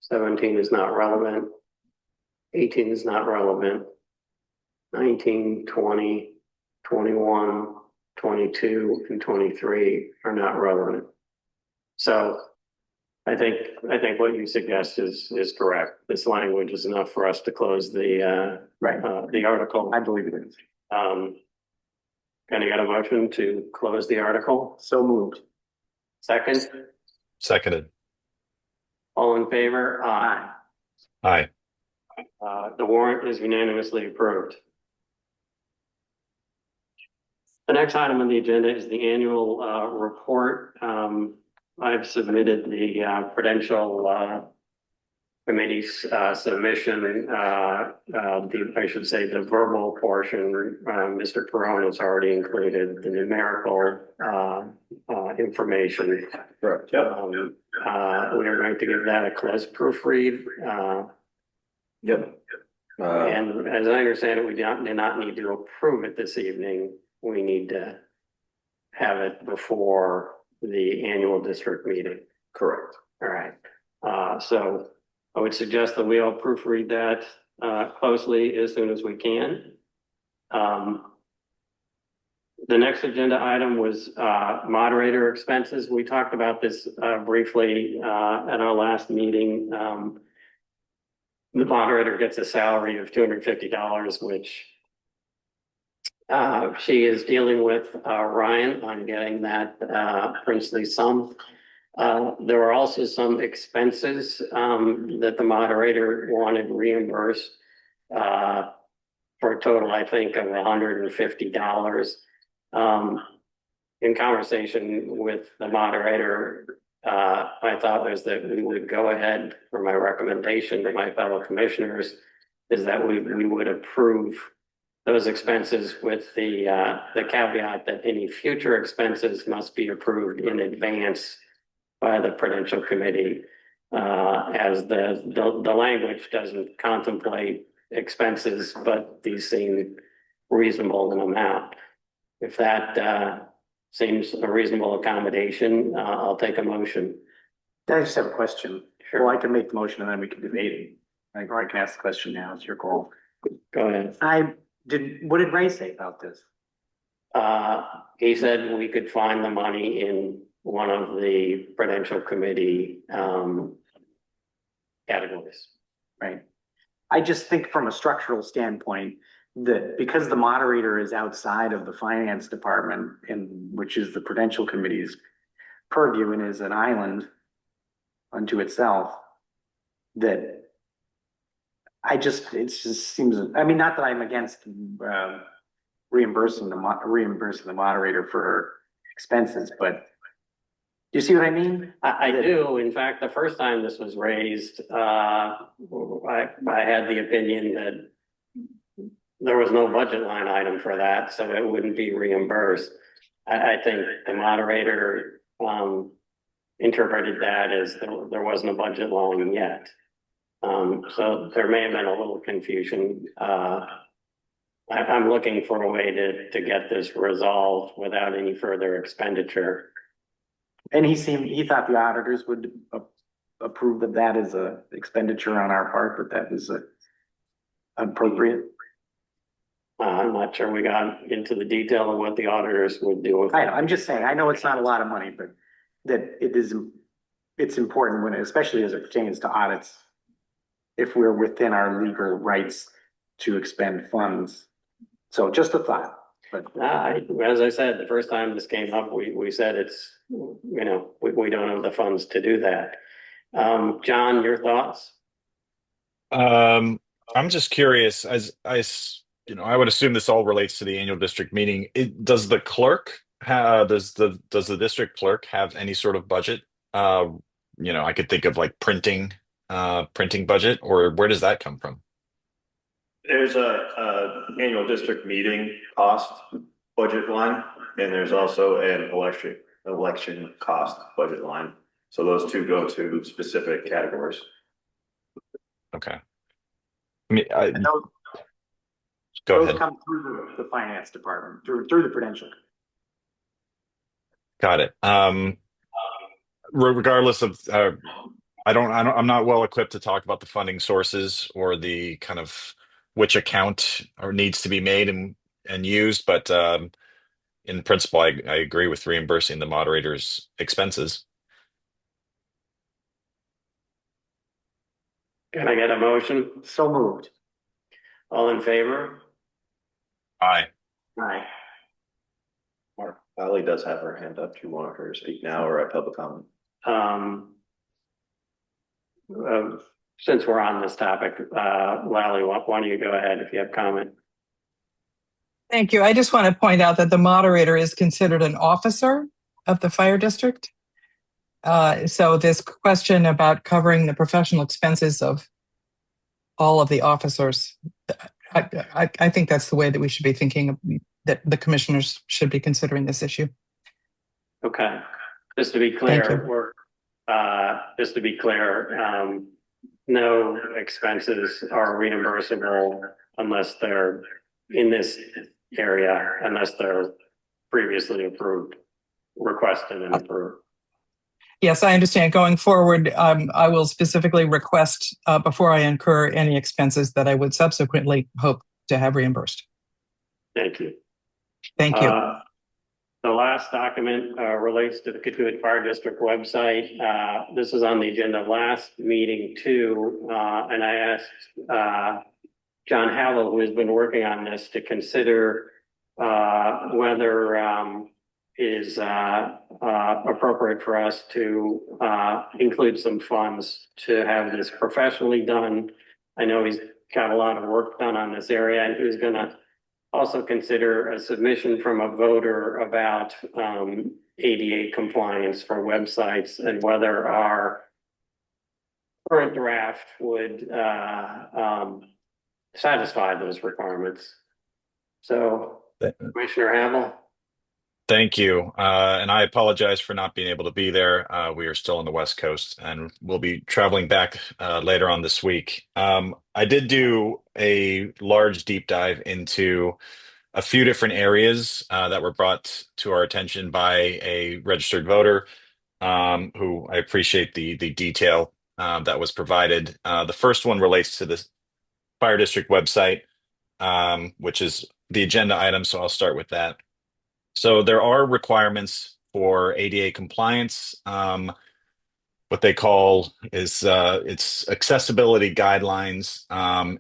17 is not relevant. 18 is not relevant. 19, 20, 21, 22, and 23 are not relevant. So I think what you suggest is correct. This language is enough for us to close the article. I believe it is. Can I get a motion to close the article? So moved. Second, Seconded. all in favor? Aye. Aye. The warrant is unanimously approved. The next item on the agenda is the annual report. I've submitted the Prudential Committee's submission. I should say the verbal portion. Mr. Perone has already included the numerical information. Correct. We are going to give that a close proofread. Yep. And as I understand it, we do not need to approve it this evening. We need to have it before the annual district meeting. Correct. All right. So I would suggest that we all proofread that closely as soon as we can. The next agenda item was moderator expenses. We talked about this briefly at our last meeting. The moderator gets a salary of $250, which she is dealing with Ryan on getting that princely sum. There were also some expenses that the moderator wanted reimbursed for a total, I think, of $150. In conversation with the moderator, my thought was that we would go ahead, for my recommendation to my fellow commissioners, is that we would approve those expenses with the caveat that any future expenses must be approved in advance by the Prudential Committee, as the language doesn't contemplate expenses, but these seem reasonable in amount. If that seems a reasonable accommodation, I'll take a motion. I just have a question. Sure. Well, I can make the motion and then we can debate it. Or I can ask the question now. It's your call. Go ahead. What did Ray say about this? He said we could find the money in one of the Prudential Committee categories. Right. I just think from a structural standpoint, that because the moderator is outside of the finance department, and which is the Prudential Committee's purview and is an island unto itself, that it just seems, I mean, not that I'm against reimbursing the moderator for her expenses, but do you see what I mean? I do. In fact, the first time this was raised, I had the opinion that there was no budget line item for that, so it wouldn't be reimbursed. I think the moderator interpreted that as there wasn't a budget line yet. So there may have been a little confusion. I'm looking for a way to get this resolved without any further expenditure. And he thought the auditors would approve of that as a expenditure on our part, but that was appropriate. I'm not sure we got into the detail of what the auditors would do with it. I'm just saying, I know it's not a lot of money, but that it's important when, especially as it pertains to audits, if we're within our legal rights to expend funds. So just a thought, but. As I said, the first time this came up, we said we don't have the funds to do that. John, your thoughts? I'm just curious, I would assume this all relates to the annual district meeting. Does the clerk does the district clerk have any sort of budget? I could think of like printing budget, or where does that come from? There's a annual district meeting cost budget line, and there's also an election cost budget line. So those two go to specific categories. Okay. I mean, Those ahead. come through the finance department, through the Prudential. Got it. Regardless of, I'm not well equipped to talk about the funding sources or the kind of which account or needs to be made and used, but in principle, I agree with reimbursing the moderator's expenses. Can I get a motion? So moved. All in favor? Aye. Aye. Mark, Ally does have her hand up. Do you want her to speak now or at public comment? Since we're on this topic, Lally, why don't you go ahead if you have comment? Thank you. I just want to point out that the moderator is considered an officer of the fire district. So this question about covering the professional expenses of all of the officers, I think that's the way that we should be thinking, that the commissioners should be considering this issue. Okay, just to be clear, no expenses are reimbursable unless they're in this area, unless they're previously approved, requested and approved. Yes, I understand. Going forward, I will specifically request before I incur any expenses that I would subsequently hope to have reimbursed. Thank you. Thank you. The last document relates to the Katuitt Fire District website. This was on the agenda last meeting too, and I asked John Howell, who has been working on this, to consider whether it is appropriate for us to include some funds to have this professionally done. I know he's got a lot of work done on this area, and he was going to also consider a submission from a voter about ADA compliance for websites and whether our current draft would satisfy those requirements. So, Commissioner Havel. Thank you. And I apologize for not being able to be there. We are still on the West Coast and we'll be traveling back later on this week. I did do a large deep dive into a few different areas that were brought to our attention by a registered voter who I appreciate the detail that was provided. The first one relates to the Fire District website, which is the agenda item, so I'll start with that. So there are requirements for ADA compliance. What they call is it's accessibility guidelines.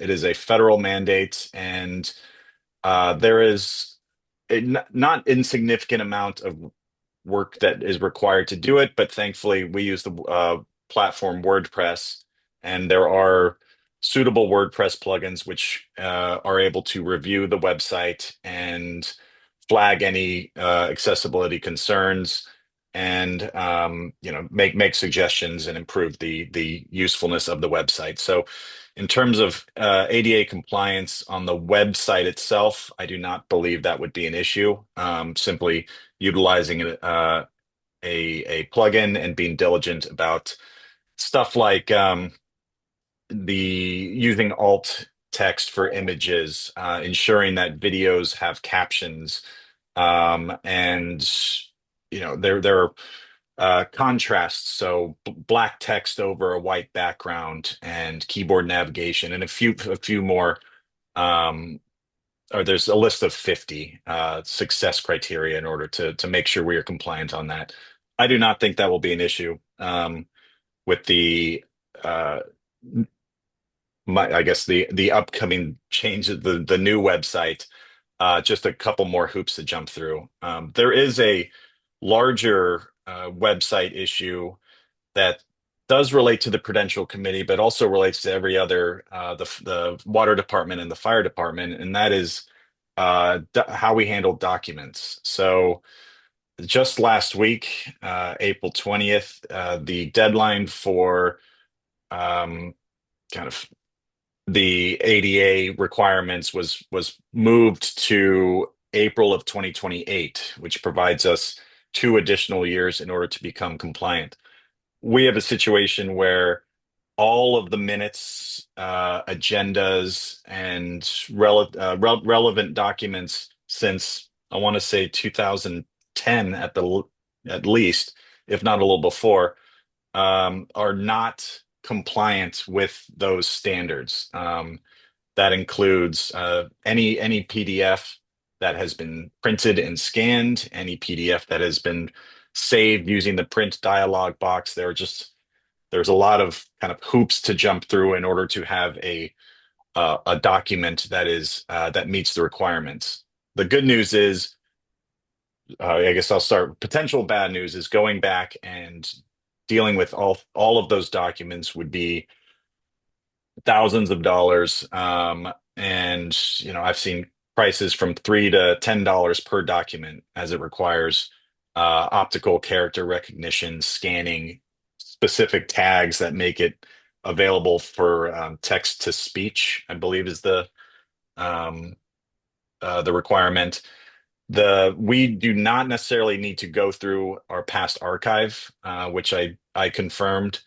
It is a federal mandate, and there is a not insignificant amount of work that is required to do it. But thankfully, we use the platform WordPress, and there are suitable WordPress plugins which are able to review the website and flag any accessibility concerns and make suggestions and improve the usefulness of the website. So in terms of ADA compliance on the website itself, I do not believe that would be an issue. Simply utilizing a plugin and being diligent about stuff like the using alt text for images, ensuring that videos have captions, and there are contrasts, so black text over a white background and keyboard navigation and a few more. Or there's a list of 50 success criteria in order to make sure we are compliant on that. I do not think that will be an issue with the I guess the upcoming change of the new website. Just a couple more hoops to jump through. There is a larger website issue that does relate to the Prudential Committee, but also relates to every other the water department and the fire department, and that is how we handle documents. So just last week, April 20th, the deadline for kind of the ADA requirements was moved to April of 2028, which provides us 2 additional years in order to become compliant. We have a situation where all of the minutes, agendas, and relevant documents since I want to say 2010 at least, if not a little before, are not compliant with those standards. That includes any PDF that has been printed and scanned, any PDF that has been saved using the print dialog box. There's a lot of kind of hoops to jump through in order to have a document that is that meets the requirements. The good news is, I guess I'll start. Potential bad news is going back and dealing with all of those documents would be thousands of dollars. And I've seen prices from $3 to $10 per document, as it requires optical character recognition, scanning specific tags that make it available for text to speech, I believe is the requirement. We do not necessarily need to go through our past archive, which I confirmed.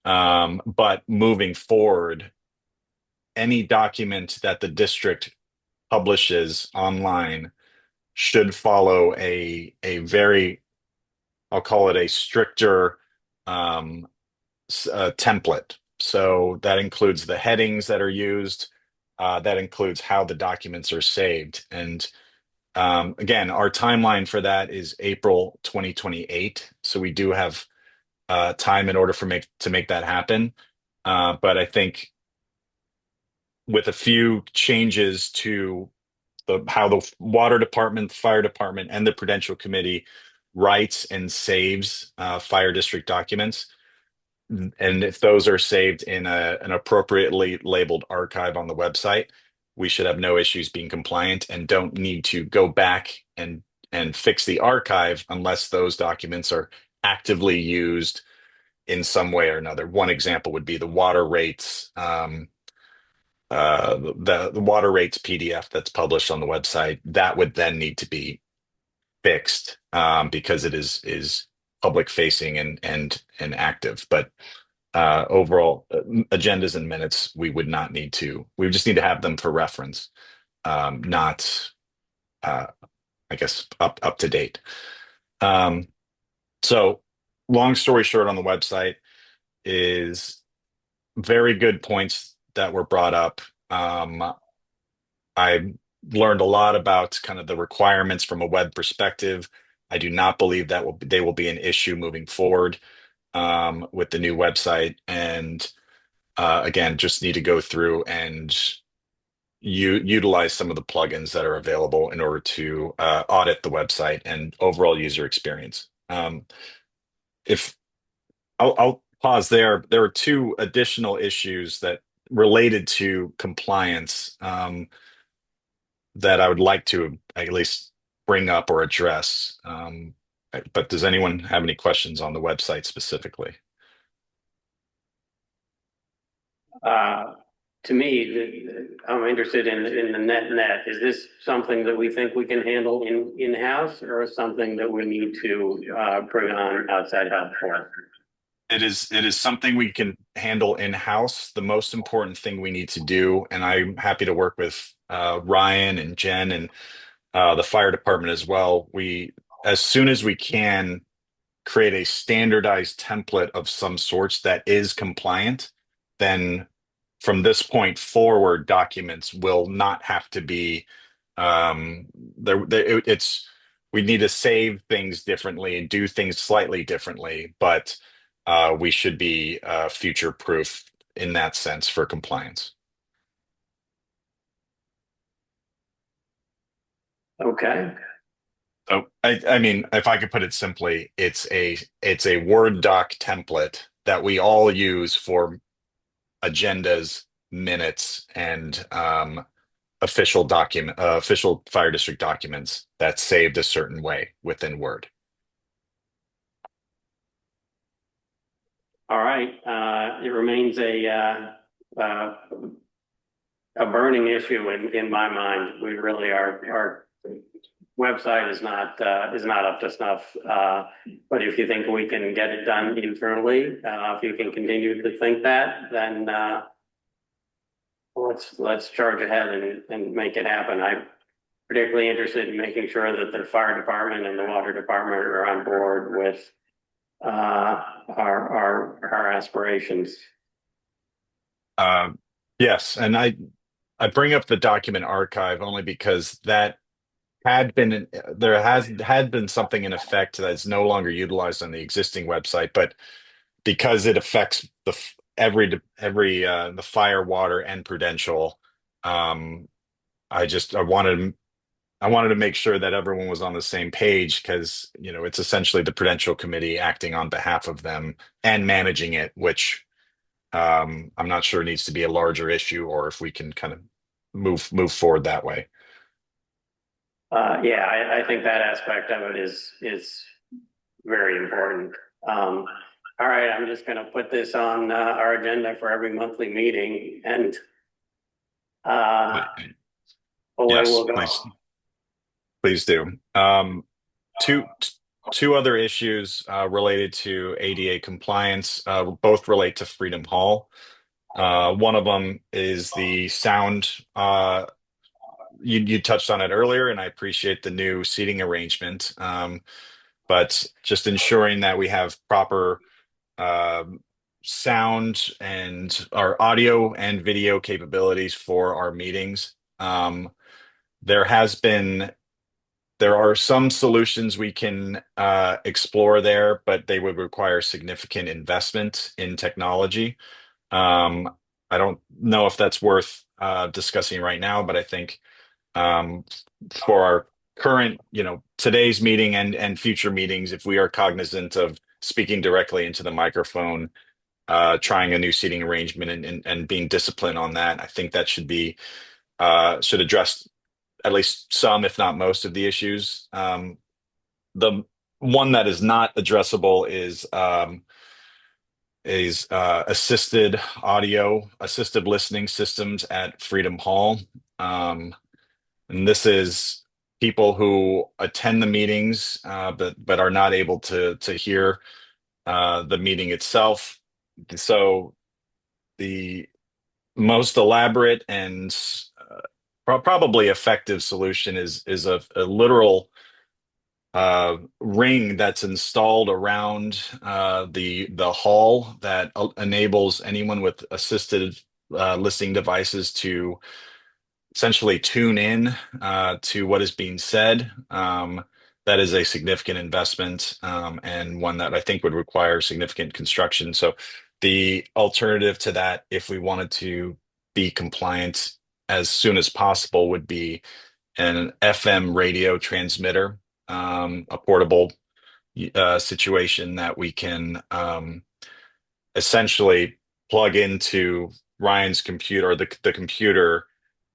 But moving forward, any document that the district publishes online should follow a very, I'll call it a stricter template. So that includes the headings that are used. That includes how the documents are saved. And again, our timeline for that is April 2028. So we do have time in order to make that happen. But I think with a few changes to how the water department, fire department, and the Prudential Committee writes and saves fire district documents, and if those are saved in an appropriately labeled archive on the website, we should have no issues being compliant and don't need to go back and fix the archive unless those documents are actively used in some way or another. One example would be the water rates, the water rates PDF that's published on the website. That would then need to be fixed because it is public facing and active. But overall, agendas and minutes, we would not need to. We would just need to have them for reference, not, I guess, up to date. So, long story short, on the website is very good points that were brought up. I learned a lot about kind of the requirements from a web perspective. I do not believe that they will be an issue moving forward with the new website. And again, just need to go through and utilize some of the plugins that are available in order to audit the website and overall user experience. If I'll pause there. There are two additional issues that related to compliance that I would like to at least bring up or address. But does anyone have any questions on the website specifically? To me, I'm interested in the net. Is this something that we think we can handle in-house, or something that we need to bring on outside help for? It is something we can handle in-house. The most important thing we need to do, and I'm happy to work with Ryan and Jen and the fire department as well. As soon as we can, create a standardized template of some sorts that is compliant, then from this point forward, documents will not have to be it's we need to save things differently and do things slightly differently, but we should be future proof in that sense for compliance. Okay. So I mean, if I could put it simply, it's a Word doc template that we all use for agendas, minutes, and official fire district documents that's saved a certain way within Word. All right. It remains a burning issue in my mind. We really our website is not up to snuff. But if you think we can get it done internally, if you can continue to think that, then let's charge ahead and make it happen. I'm particularly interested in making sure that the fire department and the water department are on board with our aspirations. Yes, and I bring up the document archive only because that had been something in effect that's no longer utilized on the existing website, but because it affects the fire, water, and Prudential, I just I wanted to make sure that everyone was on the same page because, it's essentially the Prudential Committee acting on behalf of them and managing it, which I'm not sure needs to be a larger issue or if we can kind of move forward that way. Yeah, I think that aspect of it is very important. All right, I'm just gonna put this on our agenda for every monthly meeting and away Yes, we'll go. please do. Two two other issues related to ADA compliance, both relate to Freedom Hall. One of them is the sound. You touched on it earlier, and I appreciate the new seating arrangement. But just ensuring that we have proper sound and our audio and video capabilities for our meetings. There has been there are some solutions we can explore there, but they would require significant investment in technology. Um, I don't know if that's worth discussing right now, but I think um, for our current, today's meeting and future meetings, if we are cognizant of speaking directly into the microphone, trying a new seating arrangement and being disciplined on that, I think that should address at least some, if not most, of the issues. The one that is not addressable is assisted listening systems at Freedom Hall. And this is people who attend the meetings, but are not able to hear the meeting itself. So the most elaborate and probably effective solution is a literal ring that's installed around the hall that enables anyone with assisted listening devices to essentially tune in to what is being said. That is a significant investment, and one that I think would require significant construction. So the alternative to that, if we wanted to be compliant as soon as possible, would be an FM radio transmitter, a portable situation that we can essentially plug into Ryan's computer or the computer,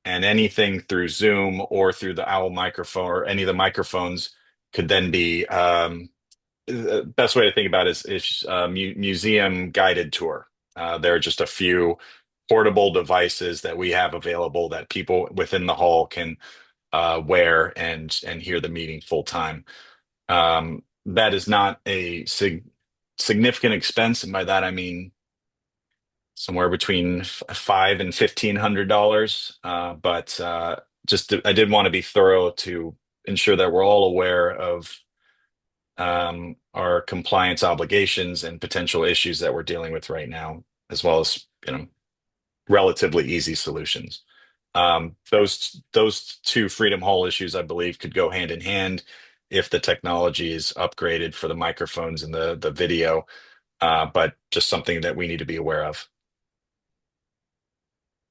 and anything through Zoom or through the Owl microphone or any of the microphones could then be the best way to think about it is museum guided tour. There are just a few portable devices that we have available that people within the hall can wear and hear the meeting full time. That is not a significant expense, and by that I mean somewhere between $500 and $1,500. But I did want to be thorough to ensure that we're all aware of our compliance obligations and potential issues that we're dealing with right now, as well as relatively easy solutions. Those two Freedom Hall issues, I believe, could go hand in hand if the technology is upgraded for the microphones and the video, but just something that we need to be aware of.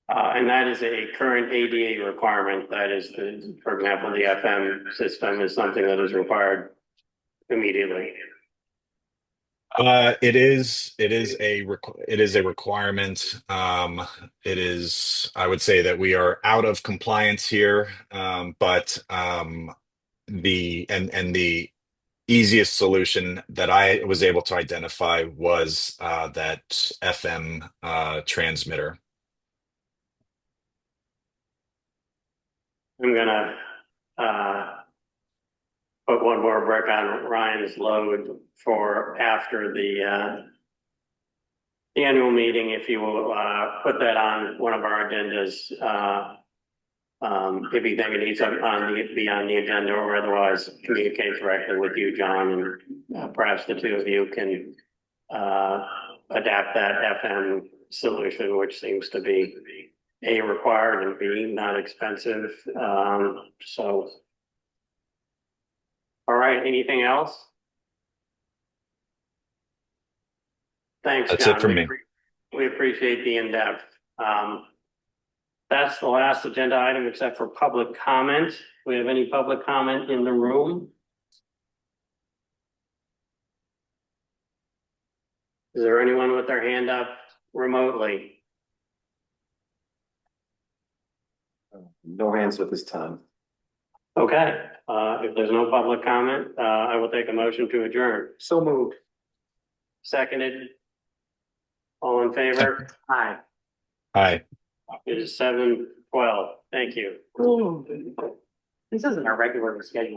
And that is a current ADA requirement. That is, for example, the FM system is something that is required immediately. It is a requirement. I would say that we are out of compliance here. But the easiest solution that I was able to identify was that FM transmitter. I'm gonna put one more brick on Ryan's load for after the annual meeting. If you will put that on one of our agendas, if you think it needs to be on the agenda, or otherwise communicate directly with you, John, and perhaps the two of you can adapt that FM solution, which seems to be A, required, and B, not expensive. So All right, anything else? Thanks, That's John. it for me. We appreciate the in-depth. That's the last agenda item except for public comment. Do we have any public comment in the room? Is there anyone with their hand up remotely? No hands at this time. Okay, if there's no public comment, I will take a motion to adjourn. So moved. Seconded. All in favor? Aye. Hi. It is 7:12. Thank you. This isn't our regular schedule.